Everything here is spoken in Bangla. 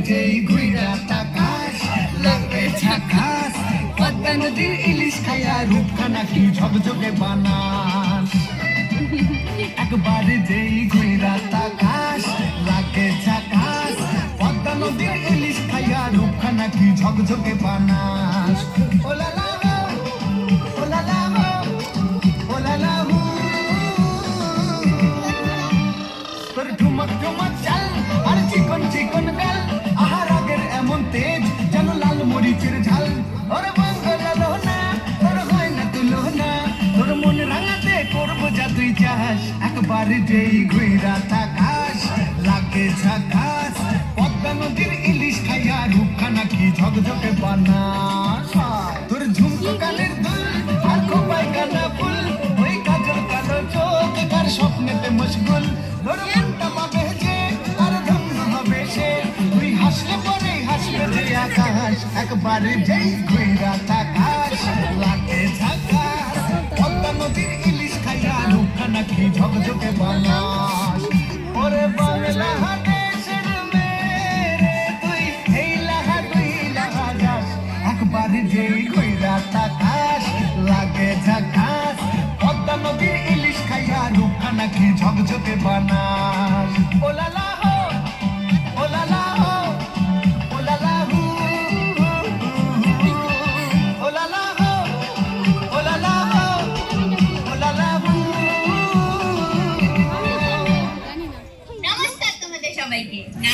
যেই ঘুইরা তাকাস লাগে ঝাকাস, পদ্মা নদীর ইলিশ খায়া রূপখানা কি ঝকঝকে বানাস। একবার যেই ঘুইরা তাকাস লাগে ঝাকাস, পদ্মা নদীর ইলিশ খায়া রূপখানা কি ঝকঝকে বানাস। ওলা লা হো, ওলা লা হো, ওলা লা হো। তোর ঠুমক ঠুমক চাল আর চিকন চিকন গাল, আহার আগের এমন তেজ যেন লাল মরিচের ঝাল। ওরে বাঙ্গলা লোনা তোর হয় না তুলনা, তোর মন রাঙাতে করবো যা তুই চাস। একবার যেই ঘুইরা তাকাস লাগে ঝাকাস, পদ্মা নদীর ইলিশ খাইয়া রূপখানা কি ঝকঝকে বানাস। তোর ঝুমকো কানের দুল আর খোপায় গাঁদা ফুল, ওই কাজল কালো চোখ কার স্বপ্নেতে মশগুল। তোর মনটা পাবে যে আর ধন্য হবে সে, তুই হাসলে পরে হাসবে যে আকাশ। একবার যেই ঘুইরা তাকাস লাগে ঝাকাস, পদ্মা নদীর ইলিশ খাইয়া রূপখানা কি ঝকঝকে বানাস। ওরে বাংলা দেশের মেয়ে তুই এই লাহা তুই লাহা যাস। একবার যেই ঘুইরা তাকাস লাগে ঝাকাস, পদ্মা নদীর ইলিশ খাইয়া রূপখানা কি ঝকঝকে বানাস। ওলা লা হো, ওলা লা হো, ওলা লা হু, ওলা লা হো, ওলা লা হো, ওলা লা হু। নমস্কার তোমাদের সবাইকে।